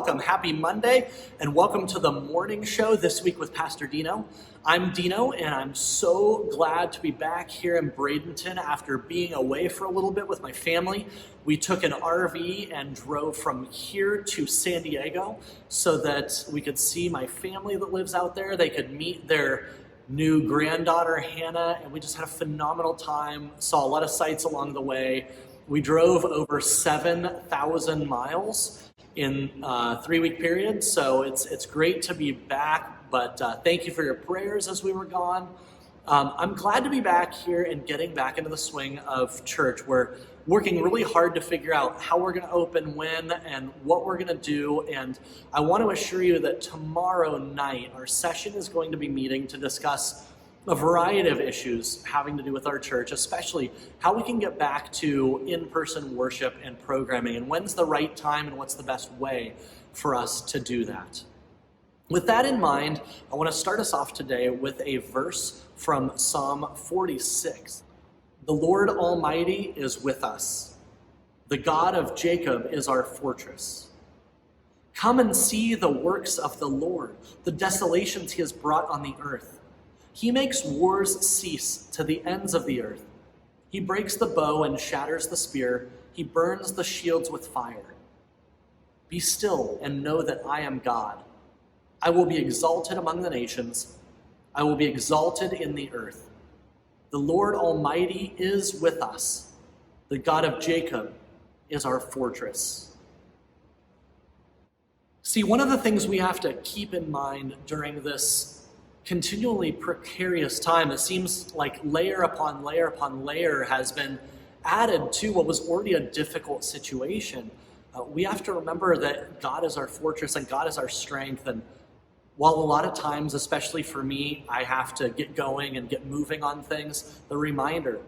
welcome. Happy Monday, and welcome to the morning show this week with Pastor Dino. I'm Dino, and I'm so glad to be back here in Bradenton after being away for a little bit with my family. We took an RV and drove from here to San Diego so that we could see my family that lives out there. They could meet their new granddaughter, Hannah, and we just had a phenomenal time, saw a lot of sights along the way. We drove over 7,000 miles in a 3-week period, so it's great to be back, but thank you for your prayers as we were gone. I'm glad to be back here and getting back into the swing of church. We're working really hard to figure out how we're going to open, when, and what we're going to do, and I want to assure you that tomorrow night our session is going to be meeting to discuss a variety of issues having to do with our church, especially how we can get back to in-person worship and programming, and when's the right time and what's the best way for us to do that. With that in mind, I want to start us off today with a verse from Psalm 46. The Lord Almighty is with us. The God of Jacob is our fortress. Come and see the works of the Lord, the desolations he has brought on the earth. He makes wars cease to the ends of the earth. He breaks the bow and shatters the spear. He burns the shields with fire. Be still and know that I am God. I will be exalted among the nations. I will be exalted in the earth. The Lord Almighty is with us. The God of Jacob is our fortress. See, one of the things we have to keep in mind during this continually precarious time, it seems like layer upon layer upon layer has been added to what was already a difficult situation. We have to remember that God is our fortress and God is our strength. And while a lot of times, especially for me, I have to get going and get moving on things, the reminder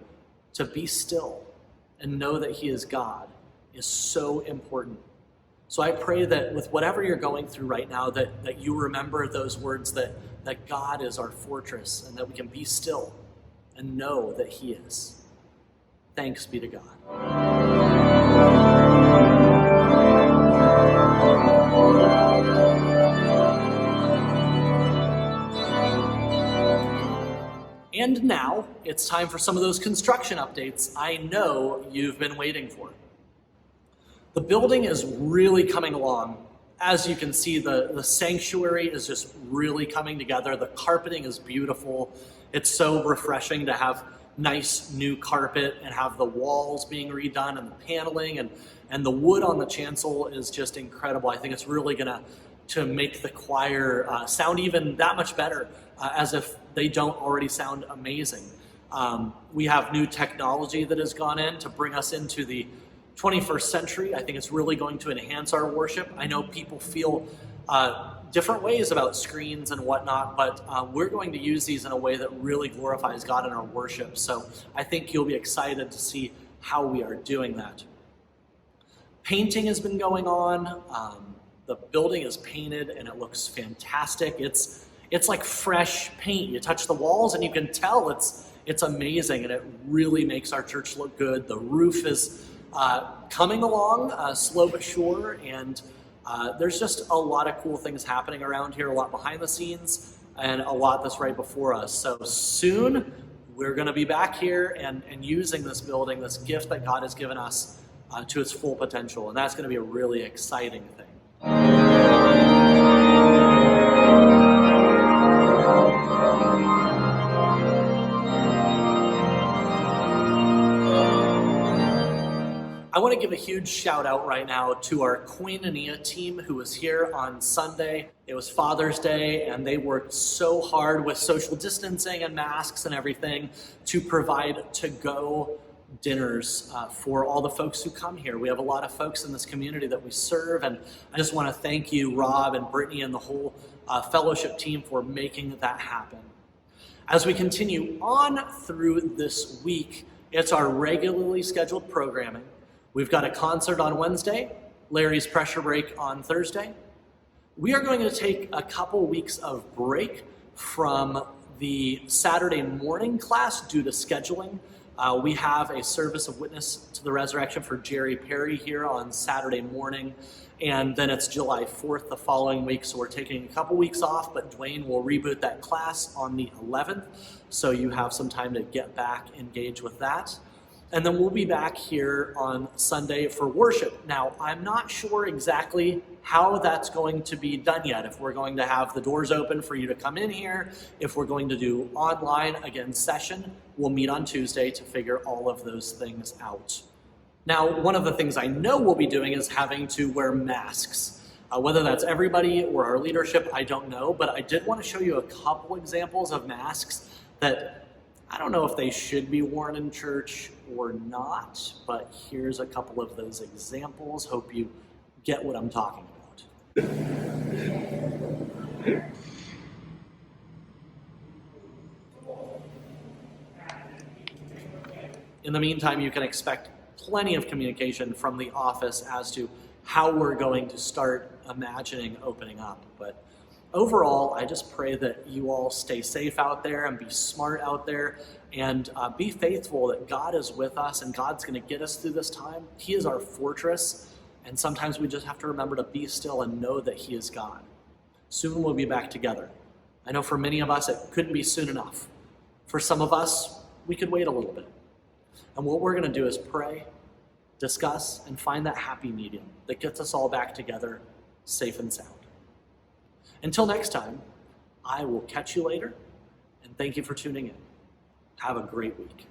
to be still and know that He is God is so important. So I pray that with whatever you're going through right now, that you remember those words, that God is our fortress and that we can be still and know that He is. Thanks be to God. And now it's time for some of those construction updates I know you've been waiting for. The building is really coming along. As you can see, the sanctuary is just really coming together. The carpeting is beautiful. It's so refreshing to have nice new carpet and have the walls being redone and the paneling and the wood on the chancel is just incredible. I think it's really going to make the choir sound even that much better, as if they don't already sound amazing. We have new technology that has gone in to bring us into the 21st century. I think it's really going to enhance our worship. I know people feel different ways about screens and whatnot, but we're going to use these in a way that really glorifies God in our worship. So I think you'll be excited to see how we are doing that. Painting has been going on. The building is painted and it looks fantastic. It's like fresh paint. You touch the walls and you can tell it's amazing, and it really makes our church look good. The roof is coming along, slow but sure, and there's just a lot of cool things happening around here, a lot behind the scenes, and a lot that's right before us. So soon, we're going to be back here and using this building, this gift that God has given us, to its full potential, and that's going to be a really exciting thing. I want to give a huge shout out right now to our Koinonia team who was here on Sunday. It was Father's Day, and they worked so hard with social distancing and masks and everything to provide to-go dinners for all the folks who come here. We have a lot of folks in this community that we serve, and I just want to thank you, Rob and Brittany and the whole fellowship team, for making that happen. As we continue on through this week, it's our regularly scheduled programming. We've got a concert on Wednesday, Larry's pressure break on Thursday. We are going to take a couple weeks of break from the Saturday morning class due to scheduling. We have a service of witness to the resurrection for Jerry Perry here on Saturday morning, and then it's July 4th the following week, so we're taking a couple weeks off, but Dwayne will reboot that class on the 11th, so you have some time to get back engaged with that. And then we'll be back here on Sunday for worship. Now, I'm not sure exactly how that's going to be done yet. If we're going to have the doors open for you to come in here, if we're going to do online again session, we'll meet on Tuesday to figure all of those things out. Now, one of the things I know we'll be doing is having to wear masks. Whether that's everybody or our leadership, I don't know, but I did want to show you a couple examples of masks that I don't know if they should be worn in church or not, but here's a couple of those examples. Hope you get what I'm talking about. In the meantime, you can expect plenty of communication from the office as to how we're going to start imagining opening up. But overall, I just pray that you all stay safe out there and be smart out there and be faithful that God is with us and God's going to get us through this time. He is our fortress, and sometimes we just have to remember to be still and know that He is God. Soon we'll be back together. I know for many of us it couldn't be soon enough. For some of us, we could wait a little bit. And what we're going to do is pray, discuss, and find that happy medium that gets us all back together, safe and sound. Until next time, I will catch you later, and thank you for tuning in. Have a great week.